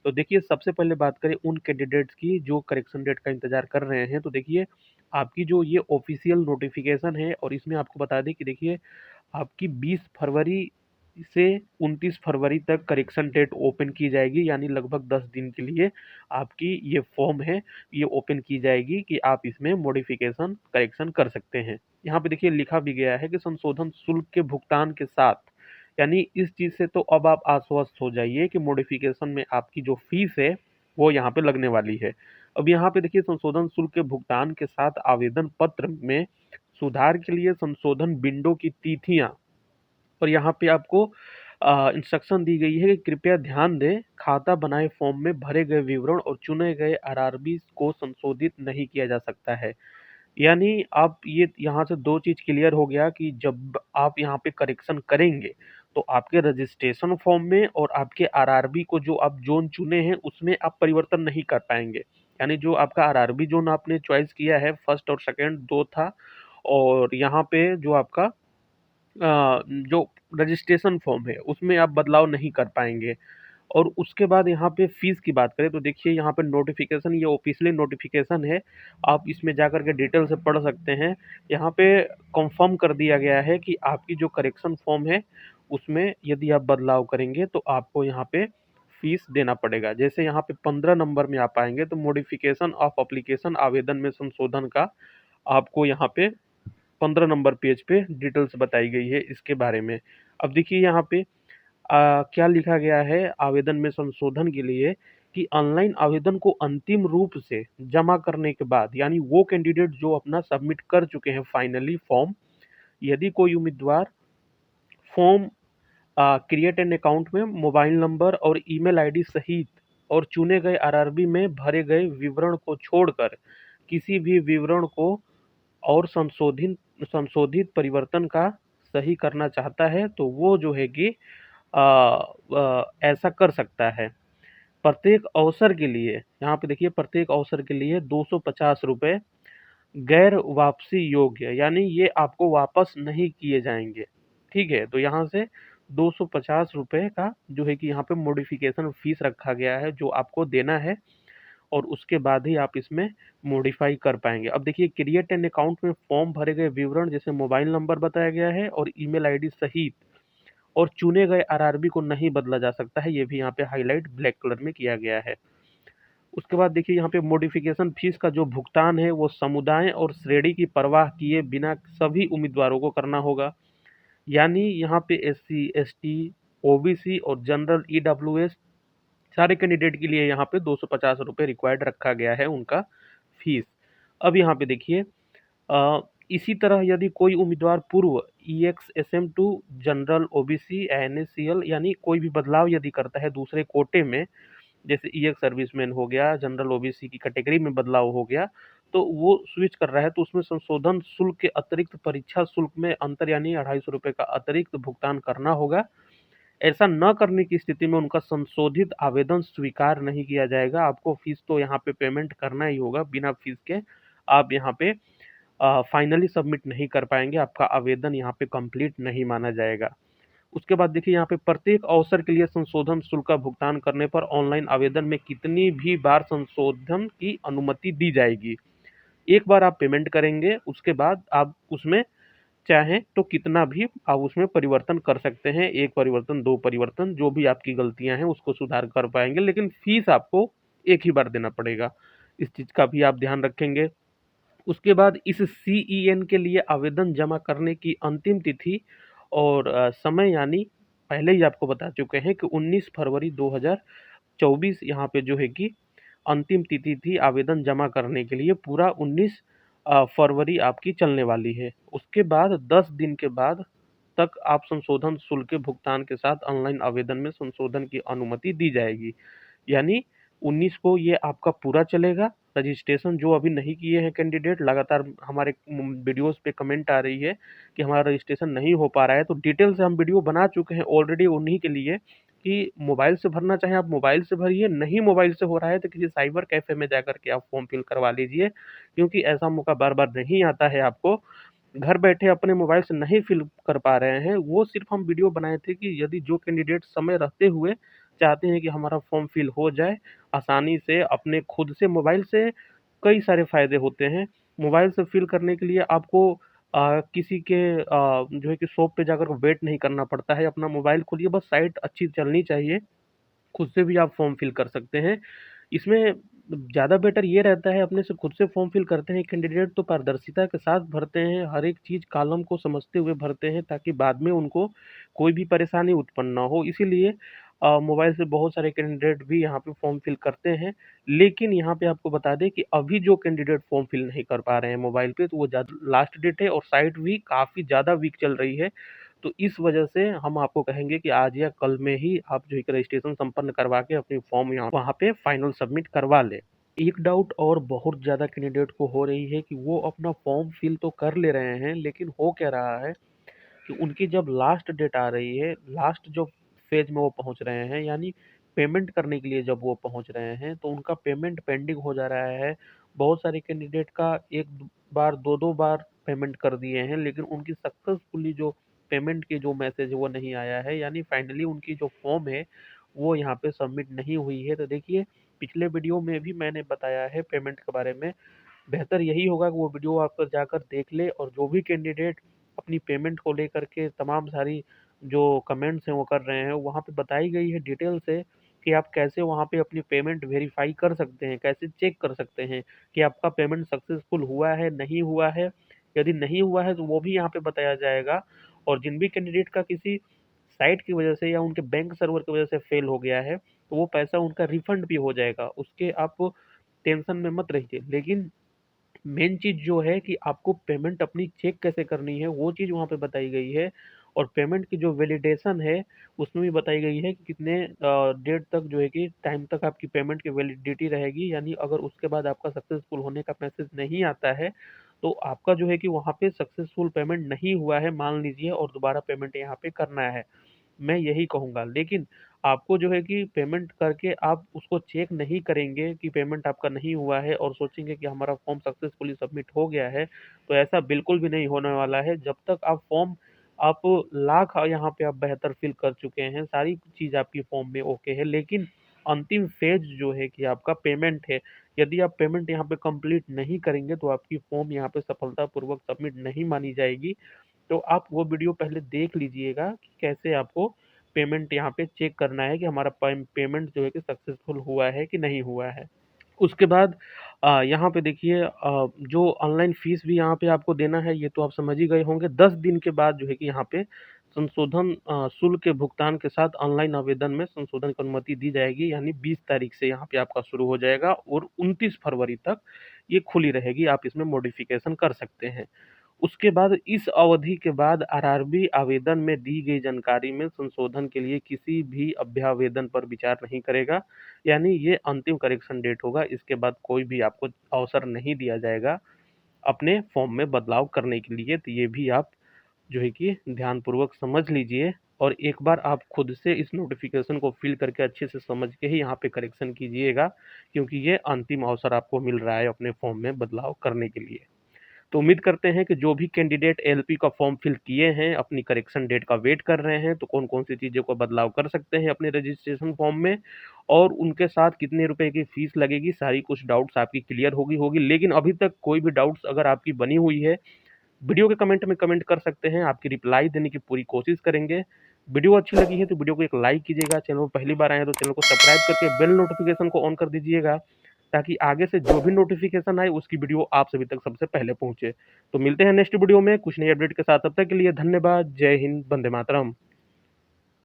तो देखिए सबसे पहले बात करें उन कैंडिडेट्स की जो करेक्शन डेट का इंतज़ार कर रहे हैं, तो देखिए आपकी जो ये ऑफ़िशियल नोटिफ़िकेशन है और इसमें आपको बता दें कि देखिए आपकी 20 फरवरी से 29 फरवरी तक करेक्शन डेट ओपन की जाएगी, यानी लगभग 10 दिन के लिए आपकी ये फॉर्म है, ये ओपन की जाएगी कि आप इसमें मॉडिफ़िकेशन करेक्शन कर सकते हैं। यहाँ पे देखिए लिखा भी गया है कि संशोधन शुल्क के भुगतान के साथ, यानी इस चीज़ से तो अब आप आश्वस्त हो जाइए कि मॉडिफ़िकेशन में आपकी जो फ़ीस है, वो यहाँ पे लगने वाली है। अब यहाँ पे देखिए संशोधन शुल्क के भुगतान के साथ आवेदन पत्र में सुधार के लिए संशोधन विंडो की तिथियाँ और यहाँ पे आपको इंस्ट्रक्शन दी गई है कि कृपया ध्यान दें, खाता बनाए फॉर्म में भरे गए विवरण और चुने गए आरआरबी को संशोधित नहीं किया जा सकता है। यानी आप ये यहाँ से 2 चीज़ क्लियर हो गया कि जब आप यहाँ पे करेक्शन करेंगे, तो आपके रजिस्ट्रेशन फॉर्म में और आपके आरआरबी को जो आप ज़ोन चुने हैं, उसमें आप परिवर्तन नहीं कर पाएँगे। यानी जो आपका आरआरबी ज़ोन आपने चॉइस किया है, फर्स्ट और सेकंड 2 था और यहाँ पे जो आपका जो रजिस्ट्रेशन फॉर्म है, उसमें आप बदलाव नहीं कर पाएँगे। और उसके बाद यहाँ पे फ़ीस की बात करें तो देखिए यहाँ पे नोटिफ़िकेशन ये ऑफ़िशियली नोटिफ़िकेशन है। आप इसमें जाकर के डिटेल से पढ़ सकते हैं। यहाँ पे कन्फर्म कर दिया गया है कि आपकी जो करेक्शन फ़ॉर्म है, उसमें यदि आप बदलाव करेंगे तो आपको यहाँ पे फ़ीस देना पड़ेगा। जैसे यहाँ पे 15 नंबर में आप आएँगे तो मॉडिफ़िकेशन ऑफ एप्लीकेशन आवेदन में संशोधन का आपको यहाँ पे 15 नंबर पेज पे डिटेल्स बताई गई है इसके बारे में। अब देखिए यहाँ पे क्या लिखा गया है आवेदन में संशोधन के लिए कि ऑनलाइन आवेदन को अंतिम रूप से जमा करने के बाद, यानी वो कैंडिडेट जो अपना सबमिट कर चुके हैं फाइनली फॉर्म, यदि कोई उम्मीदवार फॉर्म क्रिएट एन अकाउंट में मोबाइल नंबर और ईमेल आईडी सहित और चुने गए आरआरबी में भरे गए विवरण को छोड़कर किसी भी विवरण को और संशोधित संशोधित परिवर्तन का सही करना चाहता है तो वो जो है कि ऐसा कर सकता है। प्रत्येक अवसर के लिए यहाँ पे देखिए प्रत्येक अवसर के लिए 250 रुपये गैर वापसी योग्य, यानी ये आपको वापस नहीं किए जाएंगे। ठीक है, तो यहाँ से 250 रुपये का जो है कि यहाँ पे मॉडिफिकेशन फीस रखा गया है जो आपको देना है और उसके बाद ही आप इसमें मॉडिफाई कर पाएंगे। अब देखिए क्रिएट एन अकाउंट में फॉर्म भरे गए विवरण जैसे मोबाइल नंबर बताया गया है और ईमेल आईडी सहित और चुने गए आरआरबी को नहीं बदला जा सकता है, ये भी यहाँ पे हाईलाइट ब्लैक कलर में किया गया है। उसके बाद देखिए यहाँ पे मॉडिफिकेशन फीस का जो भुगतान है वो समुदाय और श्रेणी की परवाह किए बिना सभी उम्मीदवारों को करना होगा। यानी यहाँ पे एससी, एसटी, ओबीसी और जनरल ईडब्ल्यूएस सारे कैंडिडेट के लिए यहाँ पे 250 रुपये रिक्वायर्ड रखा गया है उनका फीस। अब यहाँ पे देखिए इसी तरह यदि कोई उम्मीदवार पूर्व EXSM2 जनरल ओबीसी NACL यानी कोई भी बदलाव यदि करता है दूसरे कोटे में, जैसे EX सर्विसमैन हो गया, जनरल ओबीसी की कैटेगरी में बदलाव हो गया, तो वो स्विच कर रहा है तो उसमें संशोधन शुल्क के अतिरिक्त परीक्षा शुल्क में अंतर यानी 250 रुपये का अतिरिक्त भुगतान करना होगा। ऐसा न करने की स्थिति में उनका संशोधित आवेदन स्वीकार नहीं किया जाएगा। आपको फीस तो यहाँ पे पेमेंट करना ही होगा, बिना फीस के आप यहाँ पे फाइनली सबमिट नहीं कर पाएंगे, आपका आवेदन यहाँ पे कंप्लीट नहीं माना जाएगा। उसके बाद देखिए यहाँ पे प्रत्येक अवसर के लिए संशोधन शुल्क का भुगतान करने पर ऑनलाइन आवेदन में कितनी भी बार संशोधन की अनुमति दी जाएगी। एक बार आप पेमेंट करेंगे उसके बाद आप उसमें चाहें तो कितना भी आप उसमें परिवर्तन कर सकते हैं, 1 परिवर्तन, 2 परिवर्तन, जो भी आपकी गलतियाँ हैं उसको सुधार कर पाएँगे, लेकिन फ़ीस आपको एक ही बार देना पड़ेगा। इस चीज़ का भी आप ध्यान रखेंगे। उसके बाद इस CEN के लिए आवेदन जमा करने की अंतिम तिथि और समय यानी पहले ही आपको बता चुके हैं कि 19 फरवरी 2024 यहाँ पे जो है कि अंतिम तिथि थी आवेदन जमा करने के लिए, पूरा 19 फरवरी आपकी चलने वाली है। उसके बाद 10 दिन के बाद तक आप संशोधन शुल्क के भुगतान के साथ ऑनलाइन आवेदन में संशोधन की अनुमति दी जाएगी। यानी 19 को ये आपका पूरा चलेगा। रजिस्ट्रेशन जो अभी नहीं किए हैं कैंडिडेट, लगातार हमारे वीडियोस पे कमेंट आ रही है कि हमारा रजिस्ट्रेशन नहीं हो पा रहा है, तो डिटेल से हम वीडियो बना चुके हैं ऑलरेडी उन्हीं के लिए कि मोबाइल से भरना चाहें आप मोबाइल से भरिए, नहीं मोबाइल से हो रहा है तो किसी साइबर कैफ़े में जाकर के आप फॉर्म फिल करवा लीजिए, क्योंकि ऐसा मौका बार-बार नहीं आता है आपको। घर बैठे अपने मोबाइल से नहीं फिल कर पा रहे हैं, वो सिर्फ़ हम वीडियो बनाए थे कि यदि जो कैंडिडेट समय रहते हुए चाहते हैं कि हमारा फॉर्म फिल हो जाए आसानी से अपने खुद से मोबाइल से। कई सारे फ़ायदे होते हैं। मोबाइल से फिल करने के लिए आपको किसी के जो है कि शॉप पे जाकर वेट नहीं करना पड़ता है। अपना मोबाइल खोलिए, बस साइट अच्छी चलनी चाहिए, खुद से भी आप फॉर्म फिल कर सकते हैं। इसमें ज़्यादा बेटर ये रहता है, अपने से खुद से फॉर्म फिल करते हैं कैंडिडेट तो पारदर्शिता के साथ भरते हैं, हर एक चीज़ कॉलम को समझते हुए भरते हैं ताकि बाद में उनको कोई भी परेशानी उत्पन्न ना हो। इसीलिए मोबाइल से बहुत सारे कैंडिडेट भी यहाँ पे फॉर्म फिल करते हैं। लेकिन यहाँ पे आपको बता दें कि अभी जो कैंडिडेट फॉर्म फिल नहीं कर पा रहे हैं मोबाइल पे, तो वो ज़्यादा लास्ट डेट है और साइट भी काफ़ी ज़्यादा वीक चल रही है। तो इस वजह से हम आपको कहेंगे कि आज या कल में ही आप जो है कि रजिस्ट्रेशन संपन्न करवा के अपनी फॉर्म यहाँ वहाँ पे फाइनल सबमिट करवा लें। एक डाउट और बहुत ज़्यादा कैंडिडेट को हो रही है कि वो अपना फॉर्म फिल तो कर ले रहे हैं, लेकिन हो क्या रहा है कि उनकी जब लास्ट डेट आ रही है, लास्ट जो फेज में वो पहुंच रहे हैं, यानी पेमेंट करने के लिए जब वो पहुंच रहे हैं, तो उनका पेमेंट पेंडिंग हो जा रहा है। बहुत सारे कैंडिडेट का एक बार दो दो बार पेमेंट कर दिए हैं, लेकिन उनकी सक्सेसफुली जो पेमेंट की जो मैसेज है वो नहीं आया है, यानी फाइनली उनकी जो फॉर्म है वो यहाँ पे सबमिट नहीं हुई है। तो देखिए, पिछले वीडियो में भी मैंने बताया है पेमेंट के बारे में। बेहतर यही होगा कि वो वीडियो आप जाकर देख ले, और जो भी कैंडिडेट अपनी पेमेंट को लेकर के तमाम सारी जो कमेंट्स हैं वो कर रहे हैं, वहाँ पे बताई गई है डिटेल से कि आप कैसे वहाँ पे अपनी पेमेंट वेरीफाई कर सकते हैं, कैसे चेक कर सकते हैं कि आपका पेमेंट सक्सेसफुल हुआ है, नहीं हुआ है। यदि नहीं हुआ है तो वो भी यहाँ पे बताया जाएगा। और जिन भी कैंडिडेट का किसी साइट की वजह से या उनके बैंक सर्वर की वजह से फेल हो गया है, तो वो पैसा उनका रिफंड भी हो जाएगा, उसके आप टेंशन में मत रहिए। लेकिन मेन चीज़ जो है कि आपको पेमेंट अपनी चेक कैसे करनी है, वो चीज़ वहाँ पे बताई गई है। और पेमेंट की जो वैलिडेशन है, उसमें भी बताई गई है कि कितने डेट तक जो है कि टाइम तक आपकी पेमेंट की वैलिडिटी रहेगी। यानी अगर उसके बाद आपका सक्सेसफुल होने का मैसेज नहीं आता है, तो आपका जो है कि वहाँ पे सक्सेसफुल पेमेंट नहीं हुआ है मान लीजिए, और दोबारा पेमेंट यहाँ पे करना है। मैं यही कहूँगा। लेकिन आपको जो है कि पेमेंट करके आप उसको चेक नहीं करेंगे कि पेमेंट आपका नहीं हुआ है और सोचेंगे कि हमारा फॉर्म सक्सेसफुली सबमिट हो गया है, तो ऐसा बिल्कुल भी नहीं होने वाला है। जब तक आप फॉर्म आप लाख यहाँ पे आप बेहतर फिल कर चुके हैं, सारी चीज़ आपकी फॉर्म में ओके है, लेकिन अंतिम फेज जो है कि आपका पेमेंट है, यदि आप पेमेंट यहाँ पे कंप्लीट नहीं करेंगे तो आपकी फॉर्म यहाँ पे सफलतापूर्वक सबमिट नहीं मानी जाएगी। तो आप वो वीडियो पहले देख लीजिएगा कि कैसे आपको पेमेंट यहाँ पे चेक करना है कि हमारा पेमेंट जो है कि सक्सेसफुल हुआ है कि नहीं हुआ है। उसके बाद यहाँ पे देखिए, जो ऑनलाइन फीस भी यहाँ पे आपको देना है, ये तो आप समझ ही गए होंगे। 10 दिन के बाद जो है कि यहाँ पे संशोधन शुल्क के भुगतान के साथ ऑनलाइन आवेदन में संशोधन की अनुमति दी जाएगी, यानी 20 तारीख से यहाँ पे आपका शुरू हो जाएगा और 29 फरवरी तक ये खुली रहेगी, आप इसमें मॉडिफिकेशन कर सकते हैं। उसके बाद इस अवधि के बाद आरआरबी आवेदन में दी गई जानकारी में संशोधन के लिए किसी भी अभ्यावेदन पर विचार नहीं करेगा, यानी ये अंतिम करेक्शन डेट होगा। इसके बाद कोई भी आपको अवसर नहीं दिया जाएगा अपने फॉर्म में बदलाव करने के लिए। तो ये भी आप जो है कि ध्यानपूर्वक समझ लीजिए, और एक बार आप खुद से इस नोटिफिकेशन को फिल करके अच्छे से समझ के ही यहाँ पे करेक्शन कीजिएगा, क्योंकि ये अंतिम अवसर आपको मिल रहा है अपने फॉर्म में बदलाव करने के लिए। तो उम्मीद करते हैं कि जो भी कैंडिडेट एलपी का फॉर्म फिल किए हैं, अपनी करेक्शन डेट का वेट कर रहे हैं, तो कौन-कौन सी चीज़ों को बदलाव कर सकते हैं अपने रजिस्ट्रेशन फॉर्म में, और उनके साथ कितने रुपए की फीस लगेगी, सारी कुछ डाउट्स आपकी क्लियर होगी। लेकिन अभी तक कोई भी डाउट्स अगर आपकी बनी हुई है, वीडियो के कमेंट में कमेंट कर सकते हैं, आपकी रिप्लाई देने की पूरी कोशिश करेंगे। वीडियो अच्छी लगी है तो वीडियो को एक लाइक कीजिएगा, चैनल पर पहली बार आए हैं तो चैनल को सब्सक्राइब करके बेल नोटिफिकेशन को ऑन कर दीजिएगा, ताकि आगे से जो भी नोटिफिकेशन आए उसकी वीडियो आप सभी तक सबसे पहले पहुंचे। तो मिलते हैं नेक्स्ट वीडियो में कुछ नई अपडेट के साथ, तब तक के लिए धन्यवाद। जय हिंद, वंदे मातरम।